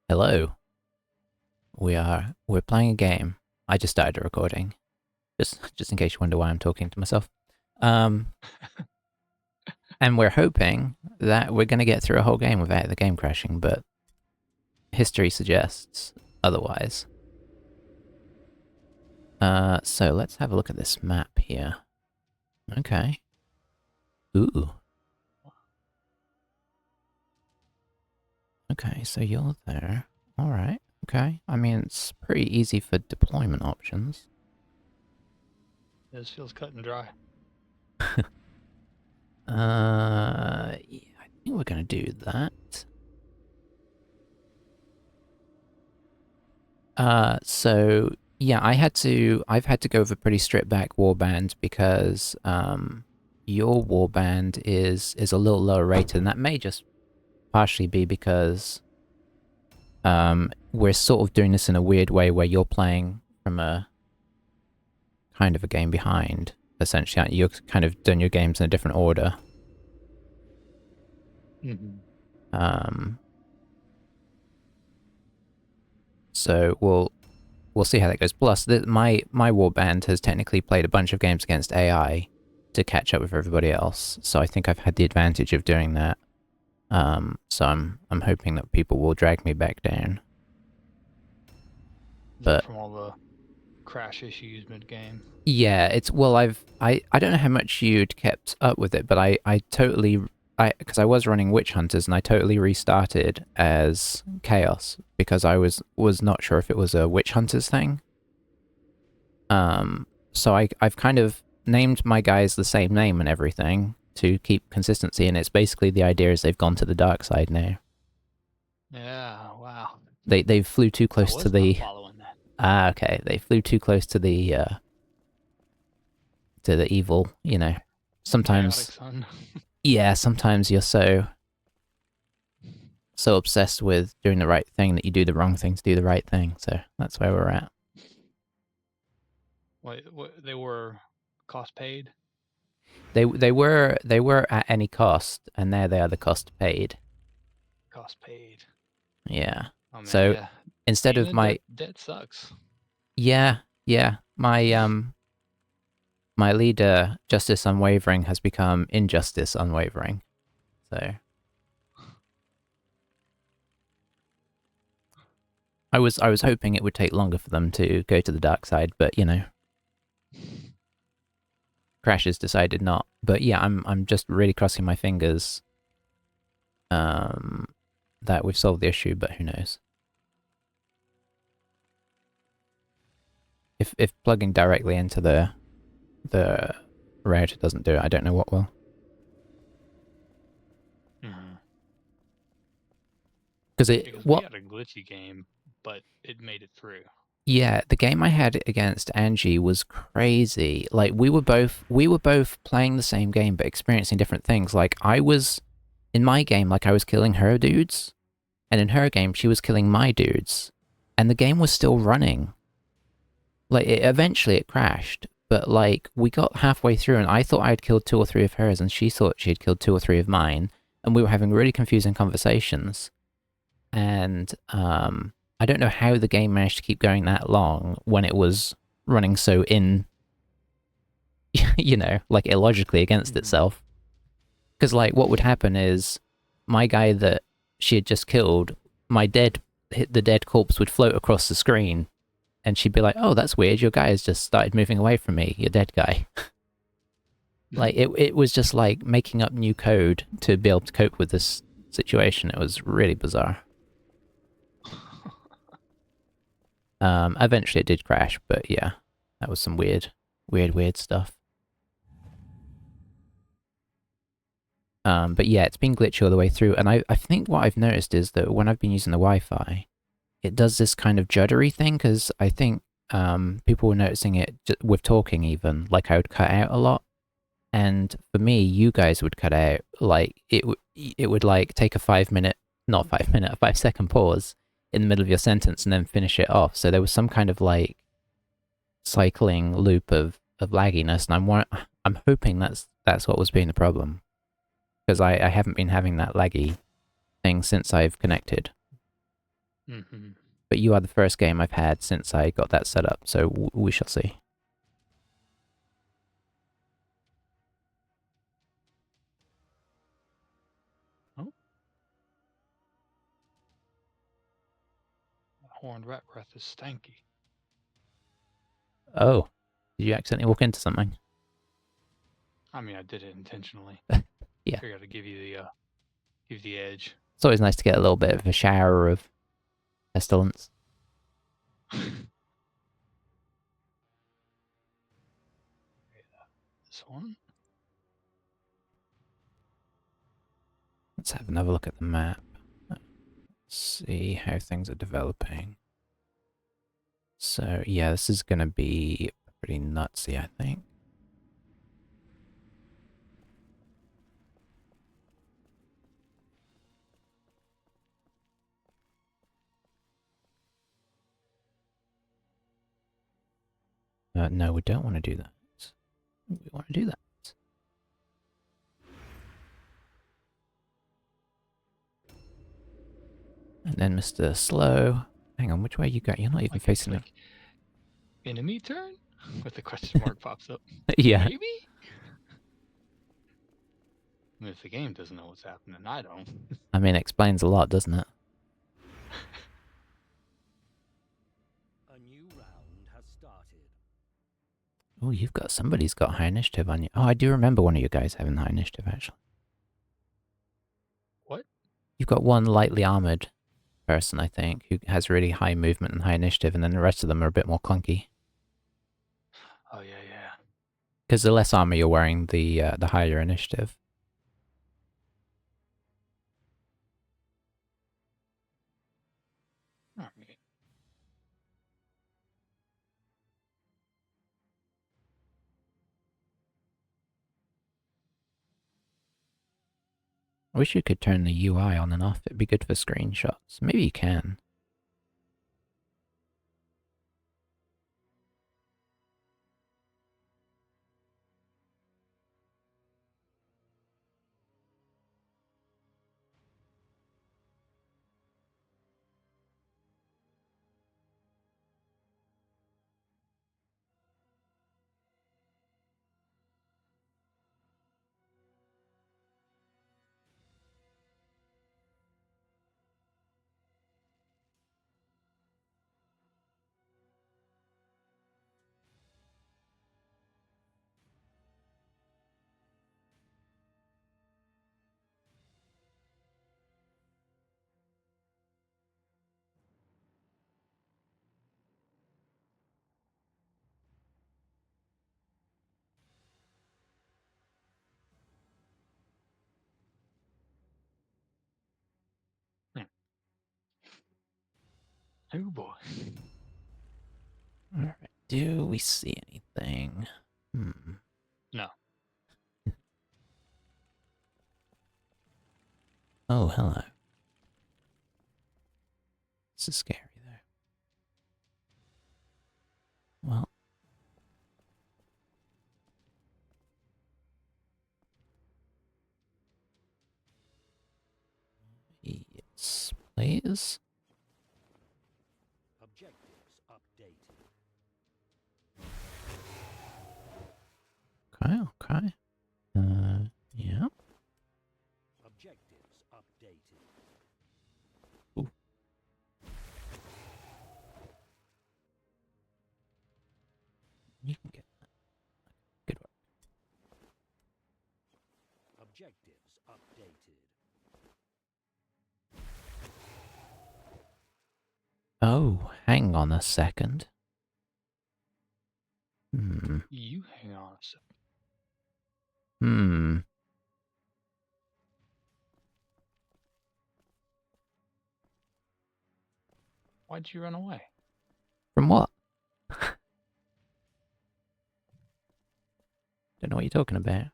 Hello. We're playing a game. I just started a recording. Just in case you wonder why I'm talking to myself. Um and we're hoping that we're gonna get through a whole game without the game crashing, but history suggests otherwise. So let's have a look at this map here. Okay. Ooh. Okay, so you're there. Alright. Okay. I mean it's pretty easy for deployment options. This feels cut and dry. Yeah, I think we're gonna do that. So yeah, I've had to go with a pretty stripped back warband because your warband is a little lower rated, and that may just partially be because we're sort of doing this in a weird way where you're playing from a kind of a game behind. Essentially, you're kind of doing your games in a different order. Mm-hmm. Um, so we'll see how that goes. Plus, my warband has technically played a bunch of games against AI to catch up with everybody else, so I think I've had the advantage of doing that. So I'm hoping that people will drag me back down. Is that But from all the crash issues mid-game? yeah, it's well, I don't know how much you'd kept up with it, but I totally because I was running witch hunters and I totally restarted as chaos because I was not sure if it was a witch hunters thing. So I've kind of named my guys the same name and everything to keep consistency, and it's basically the idea is they've gone to the dark side now. Yeah, wow. They flew too I close to was not the following that. okay, they flew too close to the evil, you know. Chaotic Sometimes Sun. yeah, sometimes you're so obsessed with doing the right thing that you do the wrong thing to do the right thing. So that's where we're at. What, they were cost paid? They were at any cost, and now they are the cost paid. Cost paid. Yeah. Oh man, So yeah. instead Being of in my debt sucks. yeah, yeah, my leader Justice Unwavering has become Injustice Unwavering. So I was hoping it would take longer for them to go to the dark side, but you know, Crashes decided not. But yeah, I'm just really crossing my fingers um that we've solved the issue, but who knows. If plugging directly into the router doesn't do it, I don't know what will. Mm-hmm. Because it Because we what had a glitchy game, but it made it through. yeah, the game I had against Angie was crazy. Like we were both playing the same game but experiencing different things. Like I was in my game like I was killing her dudes, and in her game she was killing my dudes. And the game was still running. Like eventually it crashed, but like we got halfway through and I thought I had killed two or three of hers and she thought she had killed two or three of mine, and we were having really confusing conversations. And I don't know how the game managed to keep going that long when it was running so in, you know, like illogically against Mm-hmm. itself. Because like what would happen is my guy that she had just killed, the dead corpse would float across the screen, and she'd be like, "Oh, that's weird. Your guy has just started moving away from me. Your dead guy." Like it was just like making up new code to be able to cope with this situation. It was really bizarre. Eventually it did crash, but yeah, that was some weird stuff. But yeah, it's been glitchy all the way through, and I think what I've noticed is that when I've been using the Wi-Fi, it does this kind of juddery thing, because I think people were noticing it with talking even, like I would cut out a lot, and for me, you guys would cut out, like it would like take a 5 minute, not 5 minute, a 5 second pause in the middle of your sentence and then finish it off. So there was some kind of like cycling loop of lagginess, and I'm hoping that's what was being the problem, because I haven't been having that laggy thing since I've connected. Mm-hmm. But you are the first game I've had since I got that set up, so we shall see. Oh, horned rat breath is stanky. Oh, did you accidentally walk into something? I mean, I did it intentionally. Yeah. Figured I'd give you the edge. It's always nice to get a little bit of a shower of pestilence. This one. Let's have another look at the map. Let's see how things are developing. So, yeah, this is going to be pretty nutsy, I think. No, we don't want to do that. We want to do that. And then Mr. Slow. Hang on, which way are you going? You're not even Like it's facing like enemy turn with the question mark pops up. the... Yeah. Maybe. I mean, if the game doesn't know what's happening, I don't. I mean, it explains a lot, doesn't it? A new round has started. Oh, you've got... Somebody's got high initiative on you. Oh, I do remember one of you guys having high initiative, actually. What? You've got one lightly armored person, I think, who has really high movement and high initiative, and then the rest of them are a bit more clunky. Oh yeah, yeah. Because the less armor you're wearing, the higher initiative. All right. I wish you could turn the UI on and off. It'd be good for screenshots. Maybe you can. Hmm. Oh boy. Alright, do we see anything? No. Oh, hello. This is scary, though. Well. Yes, please. Objectives updated. Okay, okay. Yeah. Objectives updated. Ooh. You can get that. Good work. Objectives updated. Oh, hang on a second. You hang on a second. Hmm. Why'd you run away? From what? Don't know what you're talking about.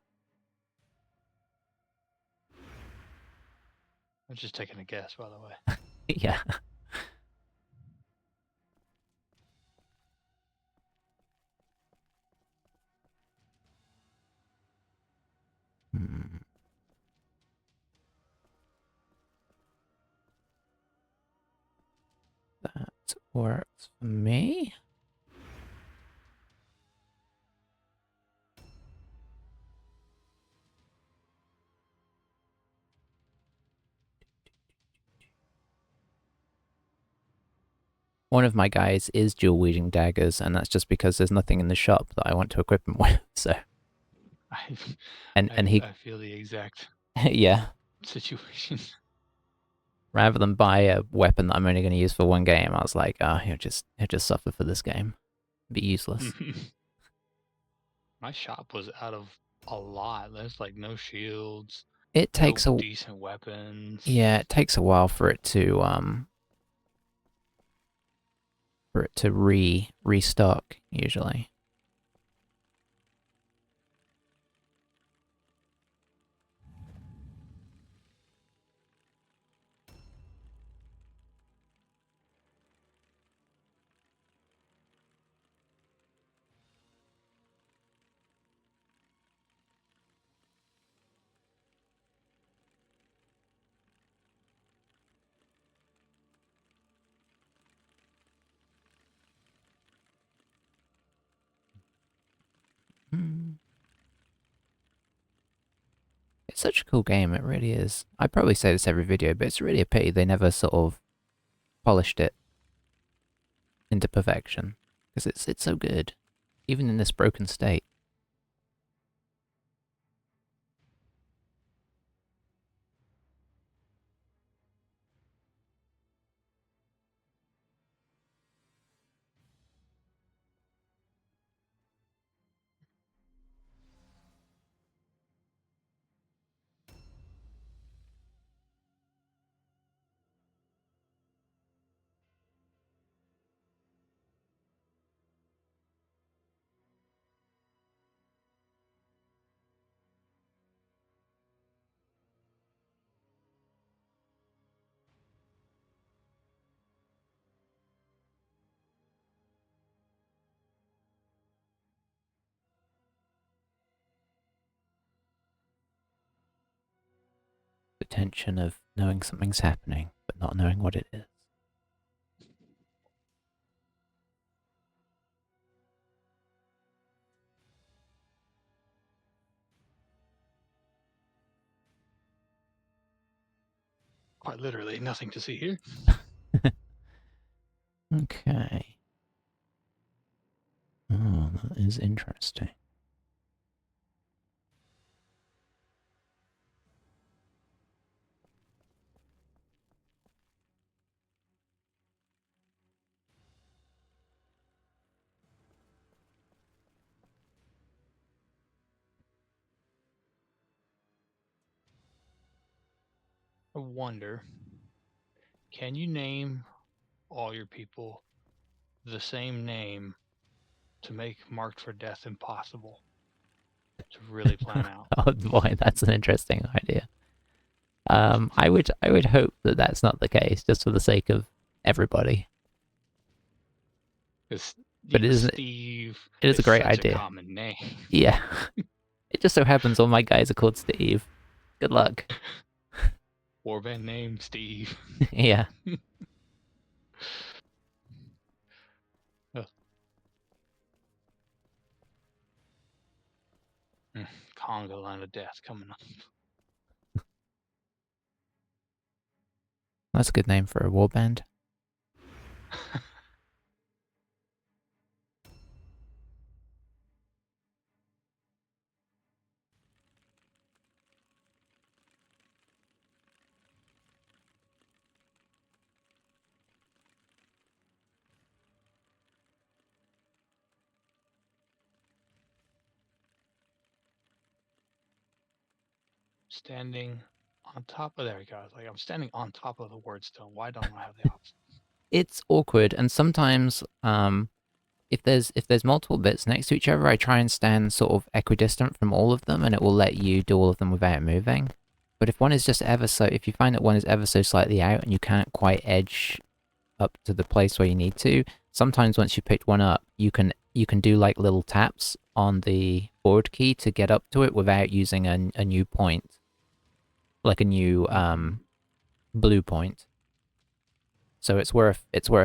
I'm just taking a guess, by the way. Yeah. Hmm. Works for me. One of my guys is dual wielding daggers, and that's just because there's nothing in the shop that I want to equip him with. So, I, and he, I feel the exact yeah, situation. rather than buy a weapon that I'm only going to use for one game, I was like, oh, he'll just suffer for this game, be useless. My shop was out of a lot. There's like no shields, It no takes a decent weapons. yeah, it takes a while for it to restock usually. It's such a cool game, it really is. I probably say this every video, but it's really a pity they never sort of polished it into perfection. Because it's so good, even in this broken state. The tension of knowing something's happening, but not knowing what it is. Quite literally, nothing to see here. Okay. Oh, that is interesting. I wonder, can you name all your people the same name to make Marked for Death impossible to really plan out? Oh boy, that's an interesting idea. I would hope that that's not the case, just for the sake of everybody. Because But Steve it is a is great such a idea. common name. Yeah. It just so happens all my guys are called Steve. Good luck. Warband name Steve. Yeah. Oh. Congo line of death coming up. That's a good name for a warband. Standing on top of there we go. Like I'm standing on top of the word stone. Why don't I have the option? It's awkward, and sometimes if there's multiple bits next to each other, I try and stand sort of equidistant from all of them, and it will let you do all of them without moving. But if one is just ever so, if you find that one is ever so slightly out and you can't quite edge up to the place where you need to, sometimes once you picked one up, you can do like little taps on the forward key to get up to it without using a new point, like a new blue point. So it's worth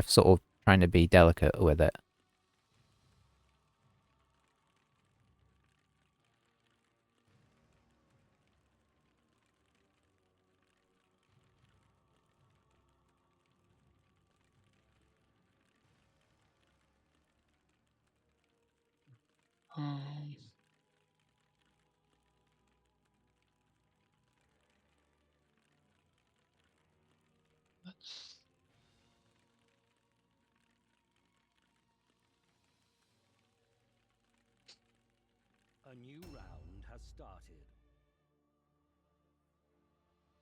sort of trying to be delicate with it. Um, let's. A new round has started.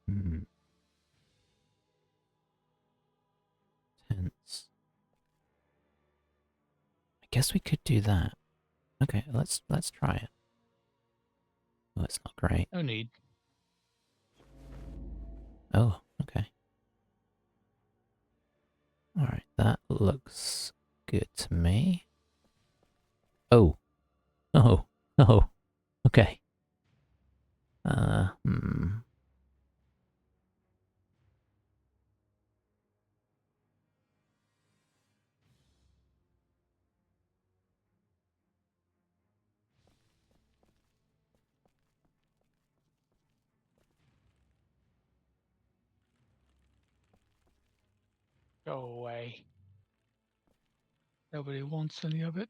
Hmm. Tense. I guess we could do that. Okay, let's try it. Oh, it's not great. No need. Oh, okay. Alright, that looks good to me. Oh. Oh. Oh. Okay. Hmm. Go away. Nobody wants any of it.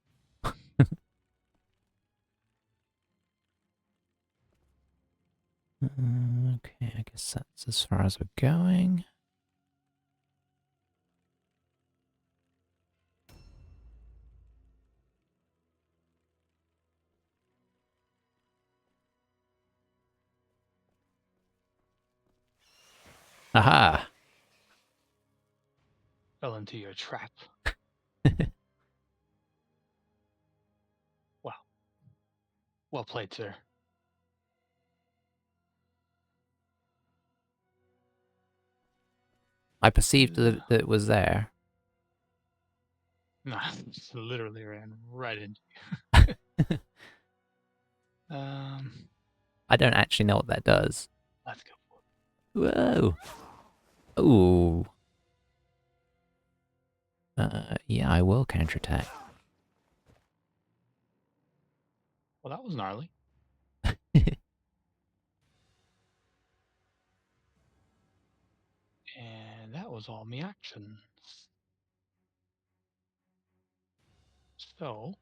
Okay, I guess that's as far as we're going. Aha! Fell into your trap. Wow. Well played, sir. I perceived that it was there. Nah, just literally ran right into you. I don't actually know what that does. Let's go for Whoa! Ooh. Yeah, I will counterattack. it. Well, that was gnarly. And that was all me actions. So,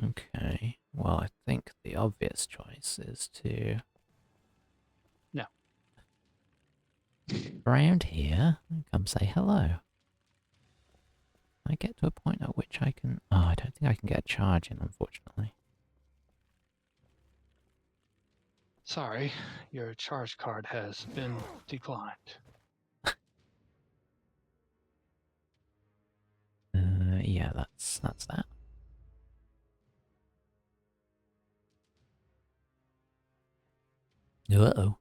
Okay. Well, I think the obvious choice is to no. around here and come say hello. I get to a point at which I can... Oh, I don't think I can get a charge in, unfortunately. Sorry, your charge card has been declined. Yeah, that's that. Uh-oh.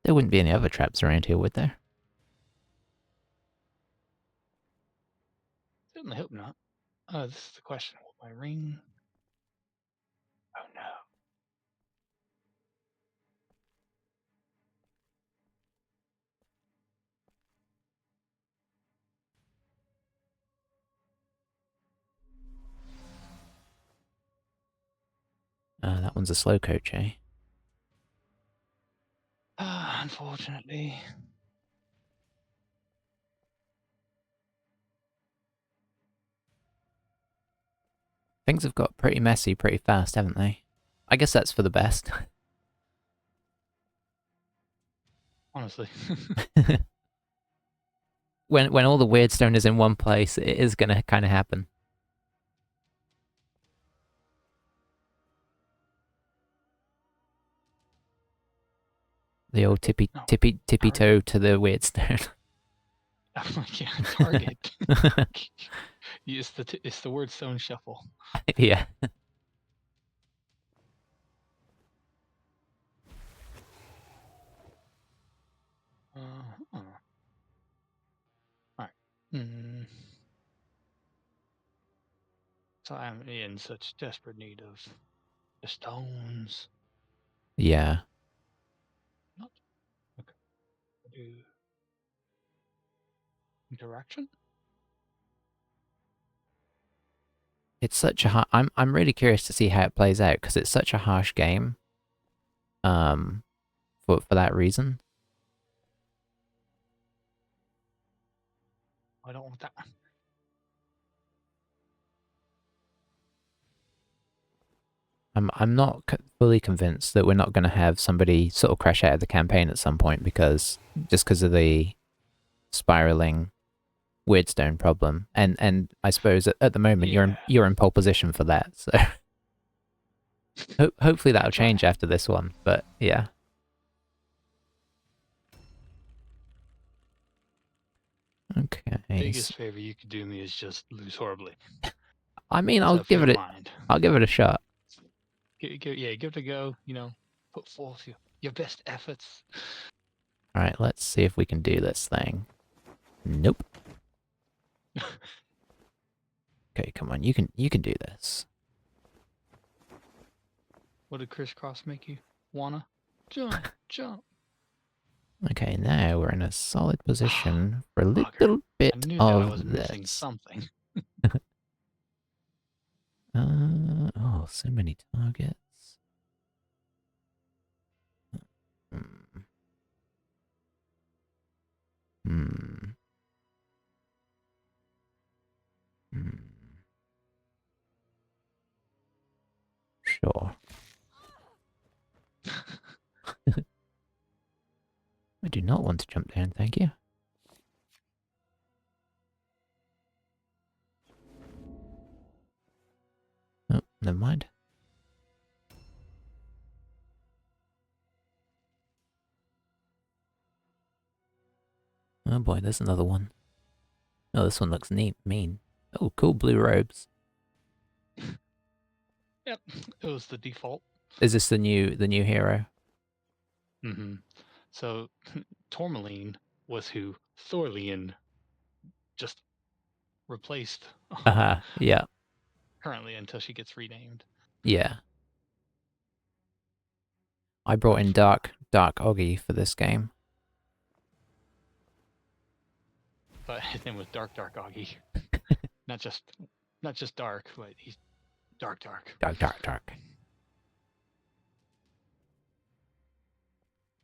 There wouldn't be any other traps around here, would there? Certainly hope not. This is the question. Will my ring? Oh no. That one's a slow coach, eh? Unfortunately. Things have got pretty messy pretty fast, haven't they? I guess that's for the best. Honestly. When all the weird stone is in one place, it is gonna kind of happen. The old tippy No. toe to the weird stone. I'm like, yeah, target. It's the word stone shuffle. Yeah. All right. Mm. So I'm in such desperate need of The stones. Yeah. Not. Okay. Do interaction. It's such a I'm really curious to see how it plays out because it's such a harsh game. Um, for that reason. I don't want that. I'm not fully convinced that we're not going to have somebody sort of crash out of the campaign at some point because of the spiraling weirdstone problem, and I suppose at the moment Yeah. you're in pole position for that. So hopefully that'll Try. change after this one. But yeah. Okay. Biggest favor you could do me is just lose horribly. I mean, So if you don't mind, I'll give it a shot. give it a go. You know, put forth your best efforts. All right, let's see if we can do this thing. Nope. Okay, come on. You can do this. What did crisscross make you wanna? Jump, jump. Okay, now we're in a solid position for a Bugger. little bit I knew that I of was missing this. something. Oh, so many targets. Hmm. Hmm. Hmm. Sure. I do not want to jump down, thank you. Oh, never mind. Oh boy, there's another one. Oh, this one looks mean. Oh, cool blue robes. Yep, it was the default. Is this the new hero? Mm-hmm. So Tourmaline was who Thorlian just replaced Yeah. currently until she gets renamed. Yeah. I brought in Dark Oggy for this game. But his name was Dark Augie. not just dark, but he's dark. Dark.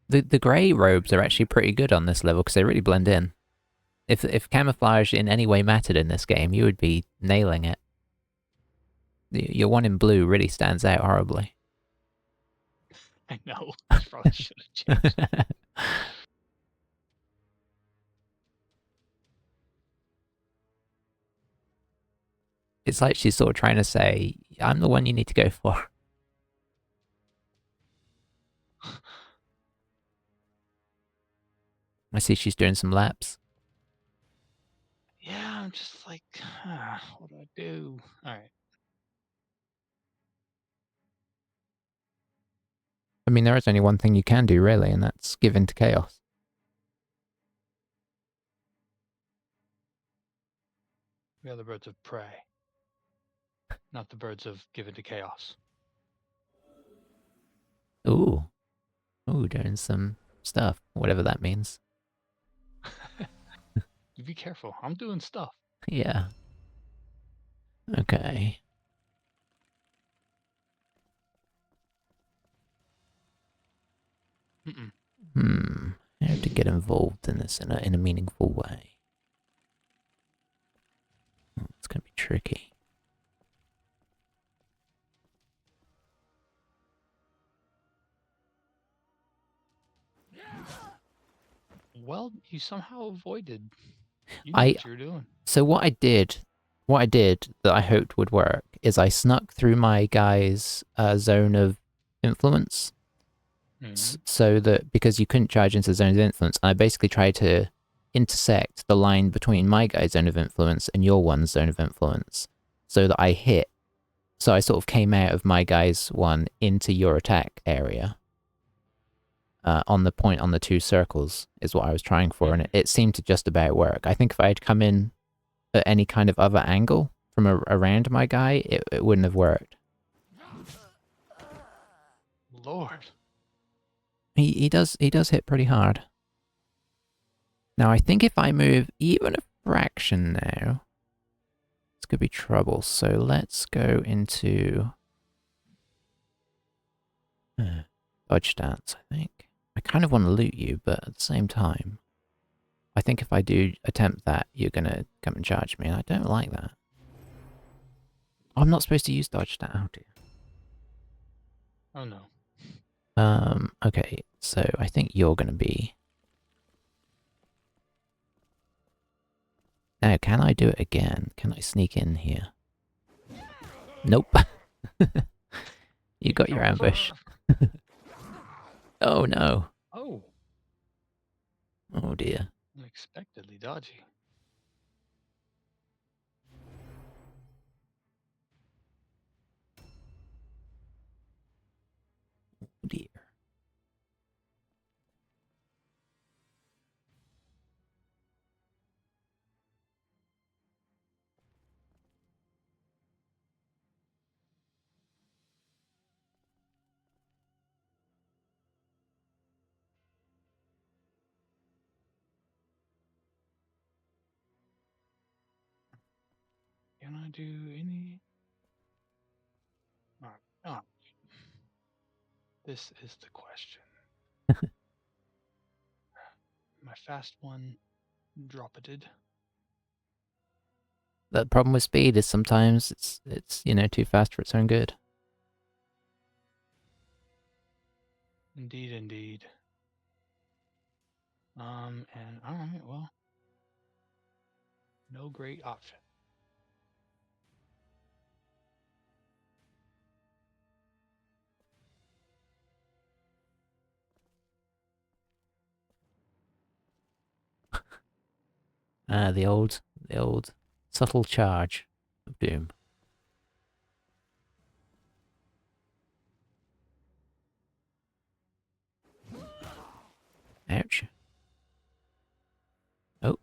The grey robes are actually pretty good on this level because they really blend in. If camouflage in any way mattered in this game, you would be nailing it. Your one in blue really stands out horribly. I know. I probably should have changed. It's like she's sort of trying to say, I'm the one you need to go for. I see she's doing some laps. Yeah, I'm just like, what do I do? All right. I mean, there is only one thing you can do, really, and that's give in to chaos. We are the birds of prey, not the birds of given to chaos. Ooh. Ooh, doing some stuff, whatever that means. You be careful. I'm doing stuff. Yeah. Okay. Mm-mm. I have to get involved in this in a meaningful way. It's gonna be tricky. Well, you somehow avoided. You knew what you were doing. So what I did that I hoped would work is I snuck through my guy's zone of influence, so that because you couldn't charge into the zone of influence, I basically tried to intersect the line between my guy's zone of influence and your one's zone of influence, so that I hit. So I sort of came out of my guy's one into your attack area. On the point on the two circles is what I was trying for, and it seemed to just about work. I think if I had come in at any kind of other angle from around my guy, it wouldn't have worked. Lord. He does hit pretty hard. Now I think if I move even a fraction now, it's gonna be trouble. So let's go into dodge stance, I think. I kind of want to loot you, but at the same time, I think if I do attempt that, you're gonna come and charge me, and I don't like that. Oh, I'm not supposed to use dodge stance. Oh dear. Oh no. Okay, so I think you're gonna be... Now, can I do it again? Can I sneak in here? Nope. You got your ambush. Oh no. Oh, Oh dear. unexpectedly dodgy. Oh dear. Can I do any? Alright. Oh. This is the question. My fast one dropped. The problem with speed is sometimes it's you know, too fast for its own good. Indeed, indeed. And alright, well. No great option. The old subtle charge of doom. Ouch. Oh,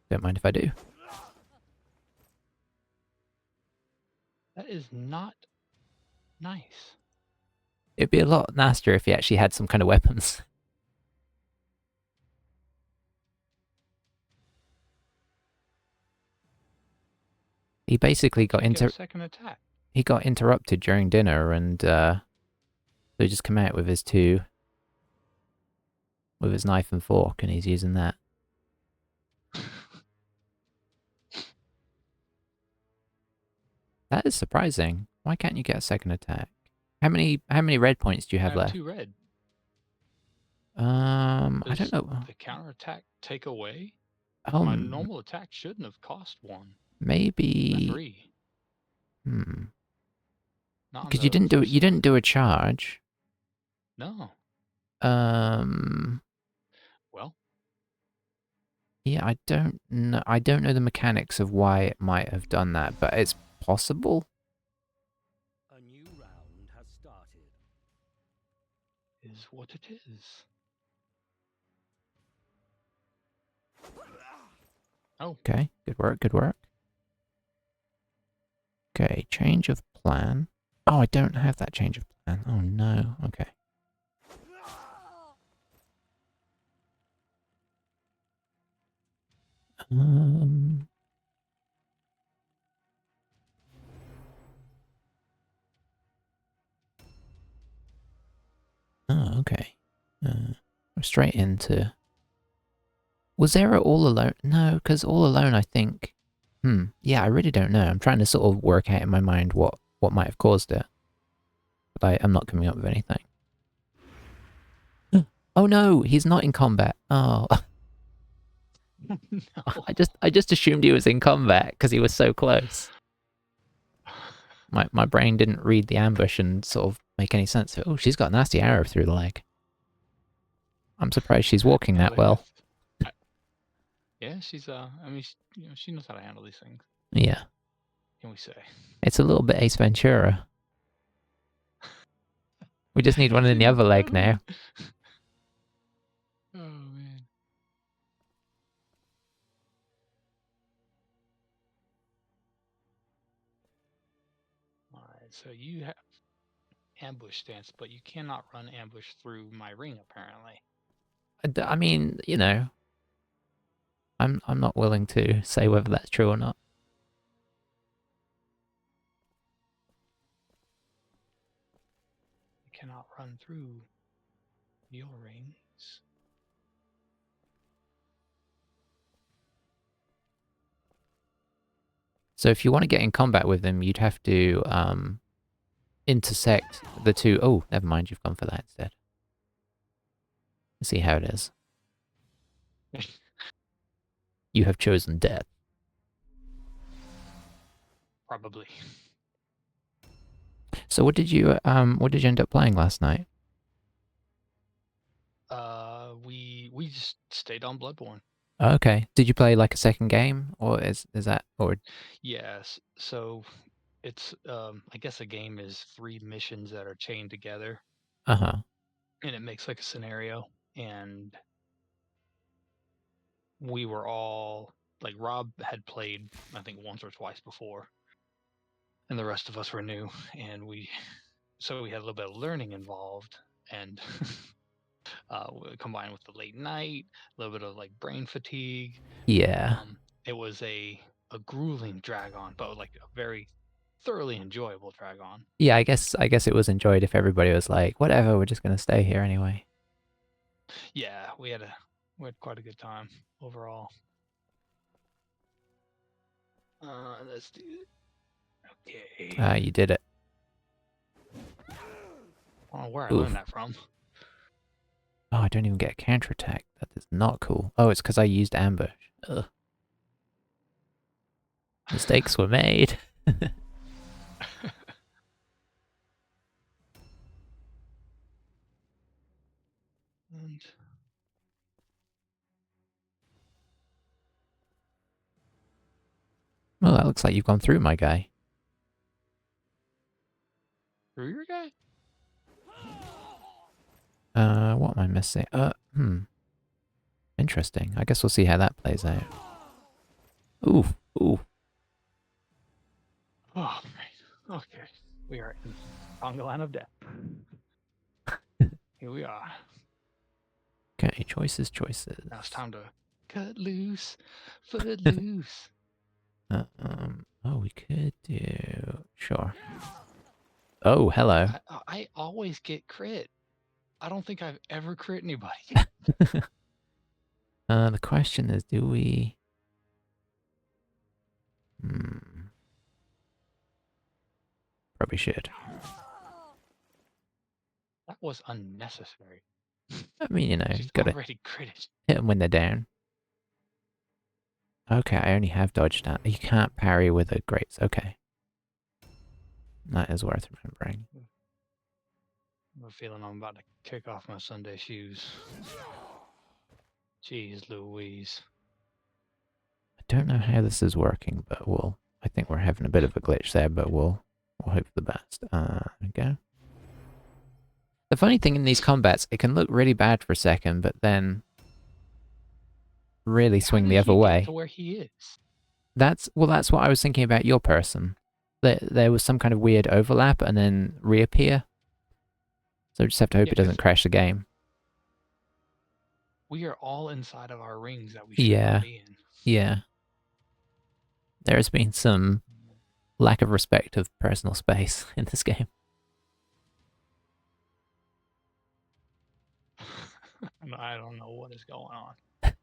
don't mind if I do. That is not nice. It'd be a lot nastier if he actually had some kind of weapons. He basically got Get a second attack. he got interrupted during dinner, and so he just come out with his knife and fork, and he's using that. That is surprising. Why can't you get a second attack? How many red points do you I have have left? 2 red. I don't Does know. the counterattack take away? Oh, My normal attack shouldn't have cost 1. maybe. 3. Hmm. Not on Because you the didn't first do a charge. No. Um. Well, Yeah, I don't know. I don't know the mechanics of why it might have done that, but it's possible. A new round has started. is what it is. Oh, Okay, good work, good work. Okay, change of plan. Oh, I don't have that change of plan. Oh no. Okay. Um. Oh, okay. We're straight into. Was there a all alone? No, because all alone, I think. Yeah, I really don't know. I'm trying to sort of work out in my mind what might have caused it, but I'm not coming up with anything. Oh no, he's not in combat. Oh, no. I just assumed he was in combat because he was so close. My brain didn't read the ambush and sort of make any sense. Oh, she's got a nasty arrow through the leg. I'm surprised she's walking Yeah, that look, well. yeah, she's I mean, she knows how to handle these things. Yeah, Can we say? it's a little bit Ace Ventura. We just need one in the other leg now. Oh man. All right, so you have ambush stance, but you cannot run ambush through my ring apparently. I mean, you know, I'm not willing to say whether that's true or not. You cannot run through your rings. So if you want to get in combat with them, you'd have to intersect the two. Oh, never mind, you've gone for that instead. Let's see how it is. You have chosen death. Probably. So what did you end up playing last night? We just stayed on Bloodborne. Okay. Did you play like a second game, or is that or? Yes. So it's I guess a game is 3 missions that are chained together, Uh-huh. and it makes like a scenario. And we were all like Rob had played I think once or twice before, and the rest of us were new, and we had a little bit of learning involved, and combined with the late night, a little bit of like brain fatigue. Yeah. It was a grueling drag on, but like a very thoroughly enjoyable drag on. Yeah, I guess it was enjoyed if everybody was like, whatever, we're just gonna stay here anyway. Yeah, we had quite a good time overall. Let's do it. Okay. You did it. I don't know where I Oof. learned that from. Oh, I don't even get a counterattack. That is not cool. Oh, it's because I used ambush. Ugh. Mistakes were made. And Well, that looks like you've gone through, my guy. through your guy? What am I missing? Interesting. I guess we'll see how that plays out. Ooh, ooh. Oh, right. Okay. We are in on the line of death. Here we are. Okay, choices. Now it's time to cut loose, foot loose. Oh, we could do... Sure. Oh, hello. I always get crit. I don't think I've ever crit anybody. The question is, do we... Probably should. That was unnecessary. I mean, you know, you She's gotta already critted. hit them when they're down. Okay, I only have dodged that. You can't parry with a greats. Okay. That is worth remembering. I have a feeling I'm about to kick off my Sunday shoes. Jeez Louise. I don't know how this is working, but we'll... I think we're having a bit of a glitch there, but we'll hope for the best. Okay. The funny thing in these combats, it can look really bad for a second, but then really How swing did the other he get way. to where he is? That's what I was thinking about your person. There was some kind of weird overlap and then reappear. So we just have to hope Yeah, it doesn't because crash the game. we are all inside of our rings that we should not Yeah, be in. yeah. There has been some lack of respect of personal space in this game. I don't know what is going on.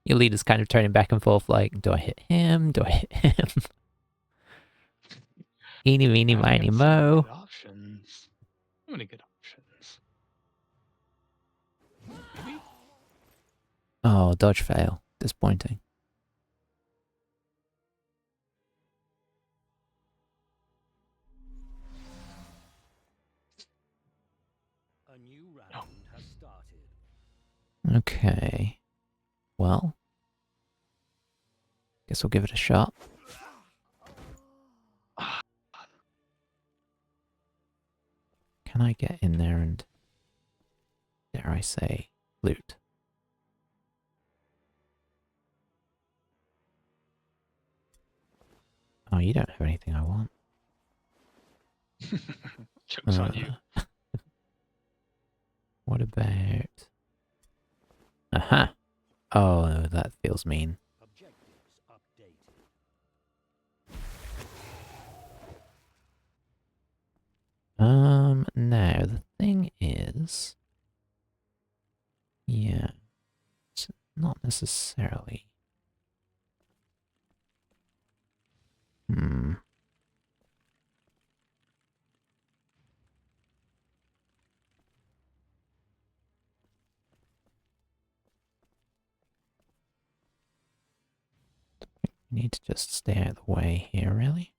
Your leader's kind of turning back and forth like, do I hit him? Do I hit him? Eeny, meeny, Now we miny, got so many mo. good options. So many good options. Maybe? Oh, dodge fail. Disappointing. A new round has started. Okay. Well, guess we'll give it a shot. Can I get in there and, dare I say, loot? Oh, you don't have anything I want. Joke's on you. What about... Aha! Oh, that feels mean. Objectives updated. Now, the thing is... Yeah, it's not necessarily... Hmm. You need to just stay out of the way here, really.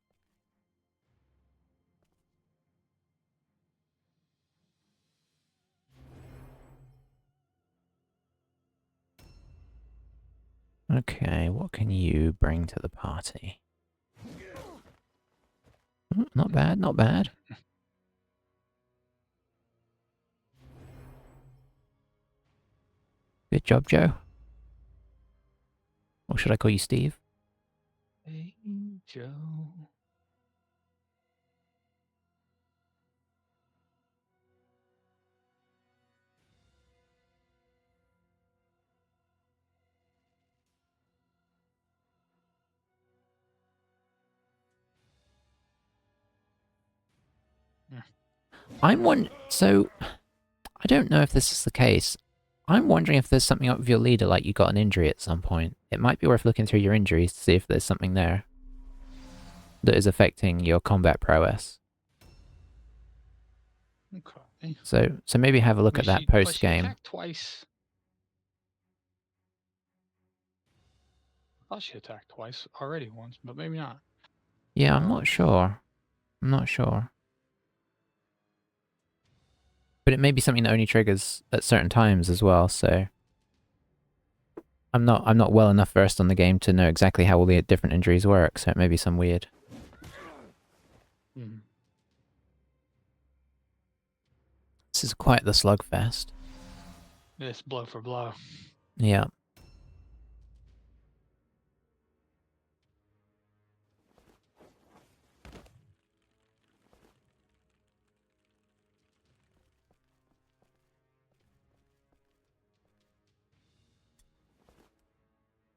Okay, what can you bring to the party? Not bad, not bad. Good job, Joe. Or should I call you Steve? Hey, Joe. So, I don't know if this is the case. I'm wondering if there's something up with your leader, like you got an injury at some point. It might be worth looking through your injuries to see if there's something there that is affecting your combat prowess. Okay. So maybe have a look at that But she post-game. attacked twice. I thought she attacked twice already once, but maybe not. Yeah, I'm not sure. I'm not sure. But it may be something that only triggers at certain times as well, so... I'm not well enough versed on the game to know exactly how all the different injuries work, so it may be some weird. Hmm. This is quite the slugfest. It's blow for blow. Yeah.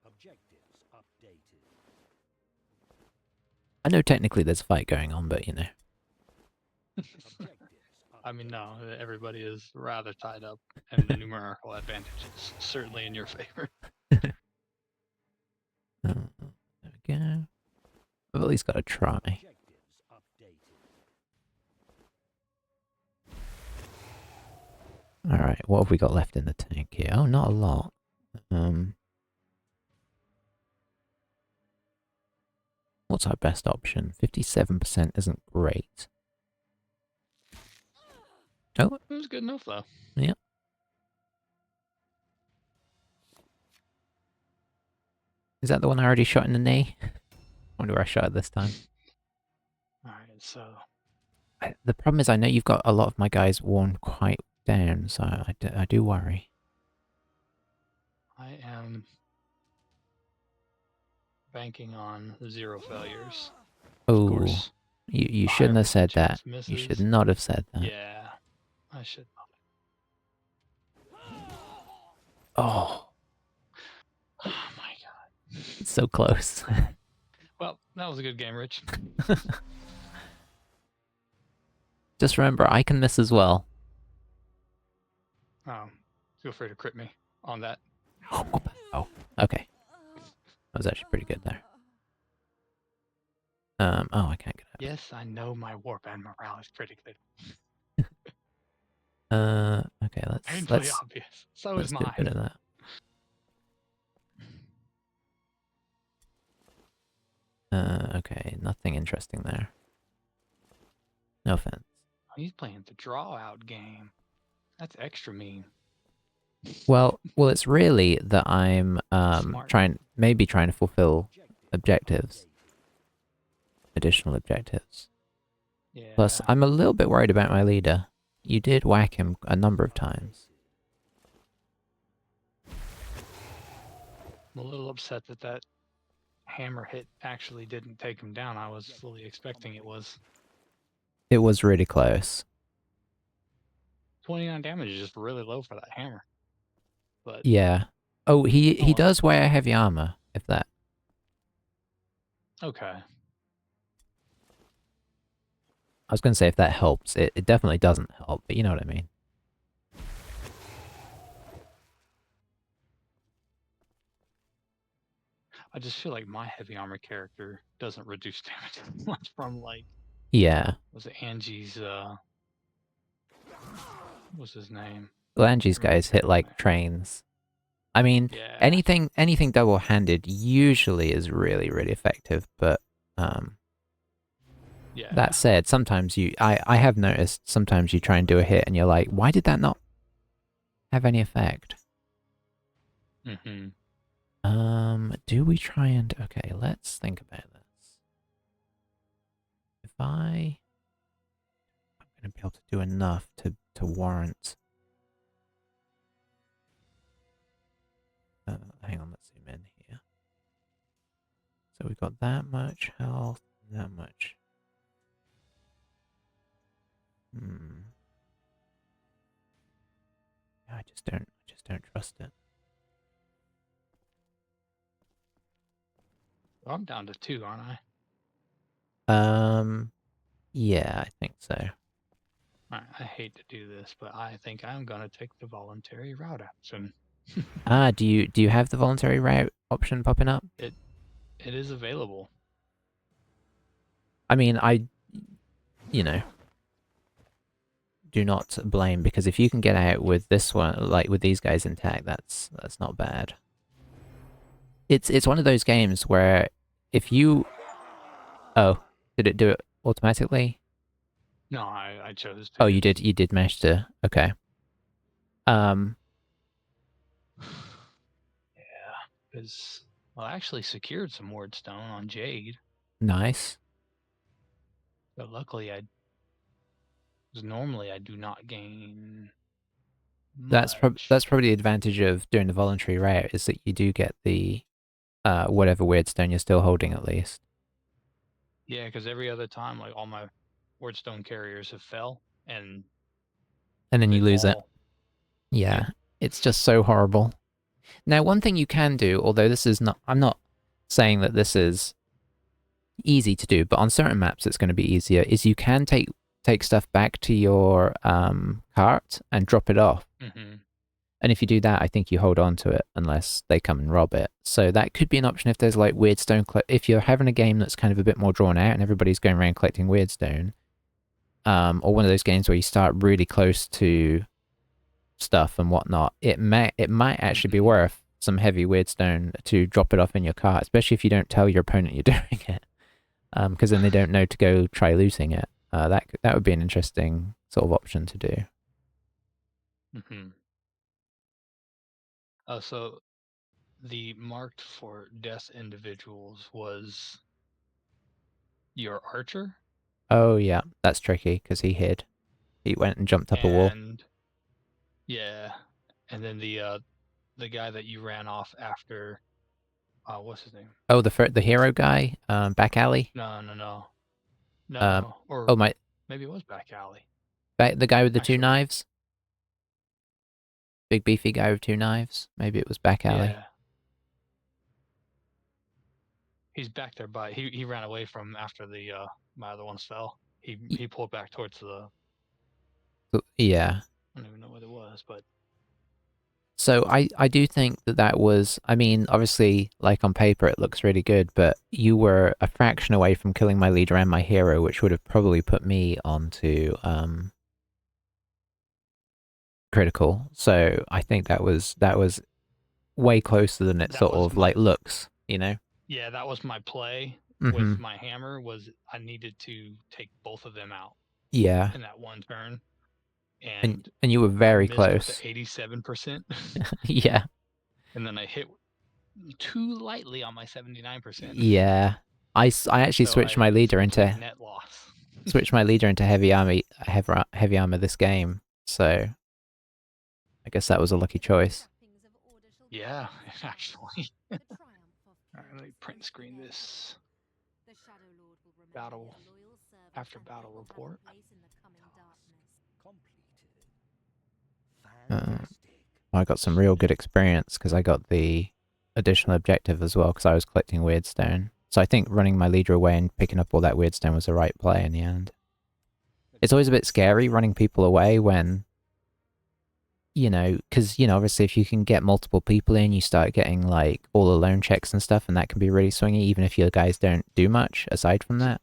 Objectives updated. I know technically there's a fight going on, but you know. Objectives I mean, updated. no, everybody is rather tied up, and the numerical advantage is certainly in your favor. There we go. I've at least got to try. Objectives updated. Alright, what have we got left in the tank here? Oh, not a lot. What's our best option? 57% isn't great. Oh, It was good enough, though. yeah. Is that the one I already shot in the knee? I wonder where I shot it this time. Alright, so The problem is I know you've got a lot of my guys worn quite down, so I do worry. I am banking on 0 failures. Of Oh, course, you a shouldn't higher have said that. percentage You should misses. not have said that. Yeah, I should. Oh, Oh my god. it's so close. Well, that was a good game, Rich. Just remember, I can miss as well. Feel free to crit me on that. Oh, okay. That was actually pretty good there. Oh, I can't get out. Yes, I know my warp and morale is pretty good. Okay, Painfully let's obvious. So let's is do a bit mine. of that. Okay, nothing interesting there. No offense. Oh, he's playing the draw out game. That's extra mean. Well, it's really that I'm Smart. trying to fulfill objectives, additional objectives. Yeah. Plus, I'm a little bit worried about my leader. You did whack him a number of times. I'm a little upset that that hammer hit actually didn't take him down. I was fully expecting it was. It was really close. 29 damage is just really low for that hammer. But Yeah. Oh, he well. does wear heavy armor, if that. Okay. I was going to say if that helps. It definitely doesn't help, but you know what I mean. I just feel like my heavy armor character doesn't reduce damage as much from like Yeah. was it Angie's what was his name? Well, Angie's I remember the guys hit character's like name. trains. I mean, Yeah. anything double-handed usually is really, really effective, but Yeah. that said, sometimes I have noticed sometimes you try and do a hit and you're like, why did that not have any effect? Mm-hmm. Do we try and okay, let's think about this. If I'm gonna be able to do enough to warrant hang on, let's zoom in here. So we've got that much health, that much. I just don't trust it. Well, I'm down to 2, aren't I? Yeah, I think so. I hate to do this, but I think I'm gonna take the voluntary route option. Do you have the voluntary route option popping up? It is available. I mean, you know, do not blame because if you can get out with this one, like with these guys intact, that's not bad. It's one of those games where if you oh, did it do it automatically? No, I chose Oh, to. you did manage to. Okay. Um, Yeah, because well, I actually secured some wardstone on Jade, nice. but luckily because normally I do not gain much. That's probably the advantage of doing the voluntary route is that you do get the whatever weird stone you're still holding at least. Yeah, because every other time, like all my wardstone carriers have fell, and And then they you lose it. fall. Yep. Yeah, it's just so horrible. Now, one thing you can do, although this is not, I'm not saying that this is easy to do, but on certain maps it's going to be easier, is you can take stuff back to your cart and drop it off. Mm-hmm. And if you do that, I think you hold on to it unless they come and rob it. So that could be an option if there's like weird stone. If you're having a game that's kind of a bit more drawn out and everybody's going around collecting weird stone, or one of those games where you start really close to stuff and whatnot, it might actually be Mm-hmm. worth some heavy weird stone to drop it off in your cart, especially if you don't tell your opponent you're doing it, because then they don't know to go try looting it. That would be an interesting sort of option to do. Mm-hmm. So the marked for death individuals was your archer Oh yeah, that's tricky because he hid. He went and jumped up a wall. and yeah, and then the guy that you ran off after. What's his name? Oh, the hero guy, back alley. No, no, no, Um, no. Or oh my, maybe it was back alley. the guy with the two Actually, knives, big beefy guy with two knives. Maybe it was back alley. yeah, he's back there. But he ran away from after the my other ones fell. He pulled back towards the. Yeah. I don't even know what it was, but So I do think that was, I mean, obviously, like on paper it looks really good, but you were a fraction away from killing my leader and my hero, which would have probably put me onto critical. So I think that was way closer than it that sort was of my like looks, you know? yeah, that was my play Mm-hmm. with my hammer. Was I needed to take both of them out Yeah. in that one turn, and And you were I very missed with the close. 87%, Yeah. and then I hit too lightly on my 79%. Yeah. I actually So switched my it's leader complete into net loss. heavy armor this game, so I guess that was a lucky choice. Yeah, actually. All right, let me print screen this battle after battle report. Completed. I got some real good experience because I got the additional objective as well because I was collecting weird stone. So I think running my leader away and picking up all that weird stone was the right play in the end. It's always a bit scary running people away when, because, obviously if you can get multiple people in, you start getting like all alone checks and stuff, and that can be really swingy, even if your guys don't do much aside from that.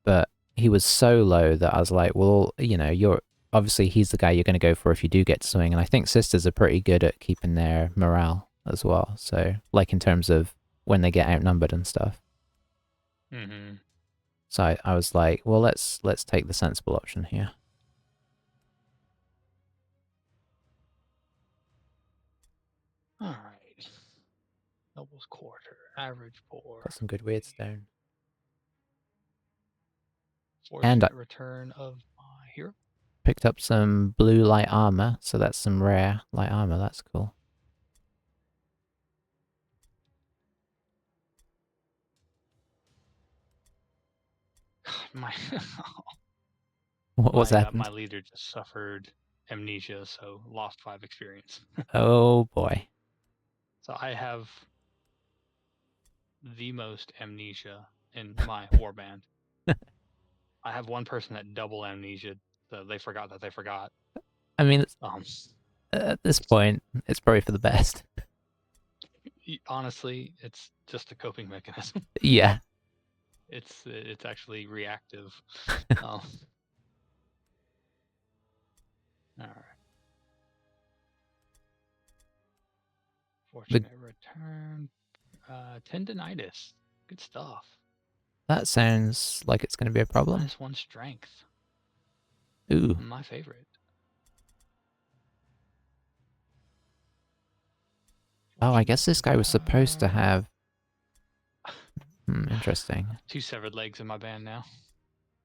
But he was so low that I was like, well, obviously he's the guy you're going to go for if you do get to swing, and I think sisters are pretty good at keeping their morale as well. So, like in terms of when they get outnumbered and stuff. Mm-hmm. So I was like, well, let's take the sensible option here. All right. Nobles quarter, average poor. Got some good weird stone. Fortunate return of my hero. Picked up some blue light armor, so that's some rare light armor. That's cool. My What's happened? my leader just suffered amnesia, so lost 5 experience. Oh boy. So I have the most amnesia in my warband. I have one person that double amnesia, so they forgot that they forgot. I mean, at this point, it's probably for the best. Honestly, it's just a coping mechanism. Yeah. It's actually reactive. All right. Fortunate return. Tendinitis. Good stuff. That sounds like it's going to be a problem. -1 strength. Ooh. My favorite. Oh, I guess this guy was supposed to have... interesting. 2 severed legs in my band now.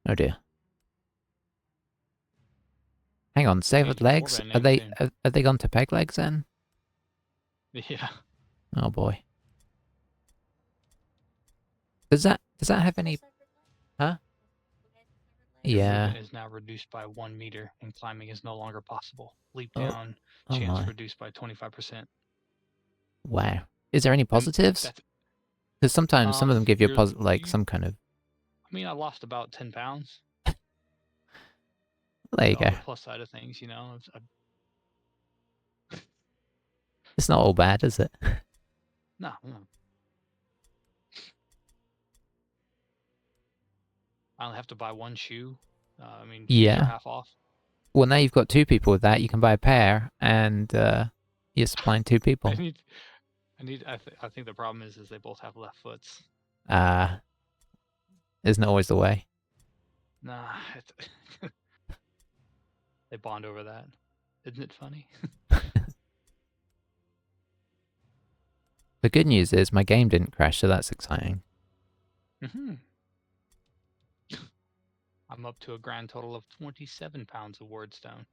Oh dear. Hang on, severed legs? Are they gone to peg legs then? Yeah. Oh boy. Does that have any... Huh? Yeah. Movement is now reduced by 1 meter, and climbing is no longer possible. Leap down, chance reduced by 25%. Wow. Is there any positives? Because sometimes some of them give you some kind of... I mean, I lost about 10 pounds. There you go. On the plus side of things, It's not all bad, is it? No. I only have to buy 1 shoe. Shoes are half off. Well, now you've got 2 people with that. You can buy a pair, and you're supplying 2 people. I think the problem is they both have left foots. Isn't always the way. Nah, they bond over that. Isn't it funny? The good news is my game didn't crash, so that's exciting. I'm up to a grand total of 27 pounds of wordstone.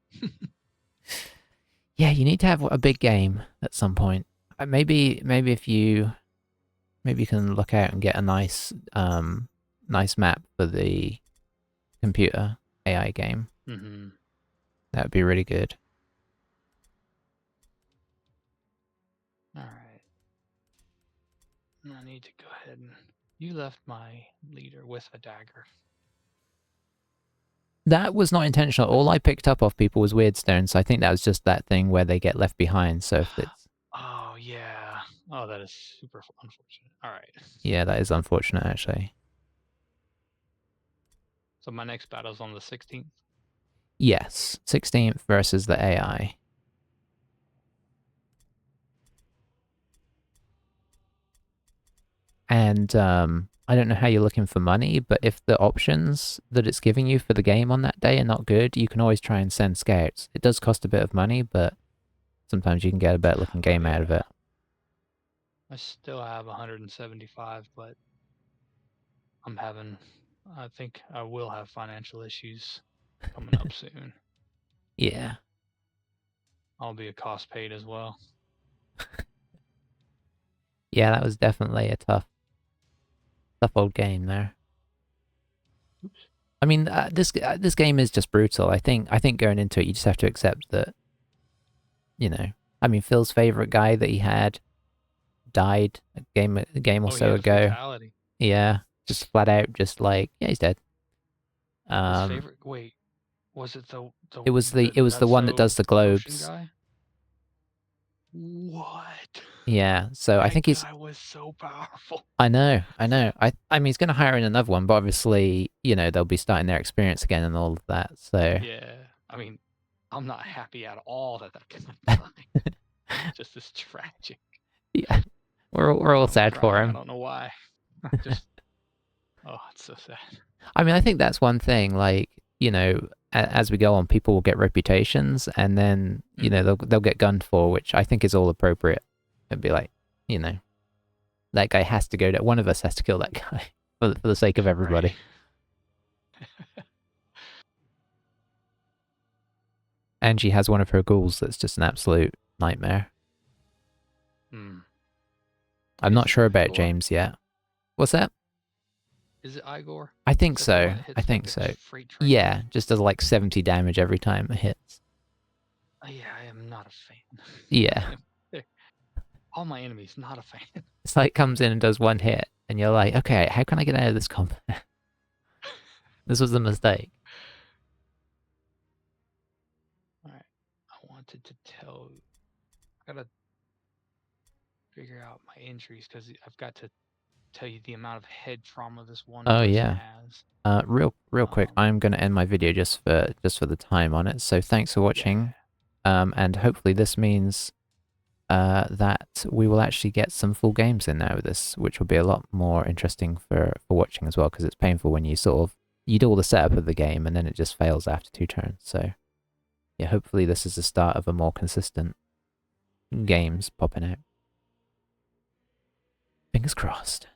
Yeah, you need to have a big game at some point. Maybe if you can look out and get a nice map for the computer AI game. That would be really good. All right. I need to go ahead and... You left my leader with a dagger. That was not intentional. All I picked up off people was weird stone, so I think that was just that thing where they get left behind. So if it's... Oh, yeah. Oh, that is super unfortunate. All right. Yeah, that is unfortunate, actually. So my next battle is on the 16th? Yes. 16th versus the AI. And I don't know how you're looking for money, but if the options that it's giving you for the game on that day are not good, you can always try and send scouts. It does cost a bit of money, but sometimes you can get a better looking game out of it. I still have 175, but I think I will have financial issues coming up soon. Yeah. I'll be a cost paid as well. Yeah, that was definitely a tough old game there. Oops. I mean, this game is just brutal. I think going into it, you just have to accept that you know, I mean, Phil's favorite guy that he had died a game or Oh, he so had a ago. fatality. Yeah, just flat out, just like, yeah, he's dead. His favorite. Wait, was it It was the one that does Nutso the potion globes. guy? What? Yeah, so I That think he's. guy was so powerful. I know, I know. I mean, he's going to hire in another one, but obviously, you know, they'll be starting their experience again and all of that. So Yeah, I mean, I'm not happy at all that that guy died. Just as tragic. yeah, we're all I'm sad for crying. I him. don't know why. Just, oh, it's so sad. I mean, I think that's one thing. Like, you know, as we go on, people will get reputations, and then you know they'll get gunned for, which I think is all appropriate. It'd be like, you know, that guy has to go. One of us has to kill that guy for the sake of everybody. Right. Angie has one of her ghouls that's just an absolute nightmare. Hmm. I'm not Is it sure about Igor? James yet. What's that? Is it Igor? I think Is that the so. one that I hits think like so. a freight train? Yeah, just does like 70 damage every time it hits. Yeah, I am not a fan. Yeah. All my enemies, not a fan. It's like comes in and does one hit, and you're like, okay, how can I get out of this combat? This was a mistake. Alright. I wanted to tell you. I gotta figure out my injuries because I've got to tell you the amount of head trauma this one Oh person yeah. has. Real quick, I'm gonna end my video just for the time on it. So thanks for Yeah. watching. And hopefully this means that we will actually get some full games in now with this, which will be a lot more interesting for watching as well, because it's painful when you sort of you do all the setup of the game and then it just fails after 2 turns. So yeah, hopefully this is the start of a more consistent games popping out. Fingers crossed.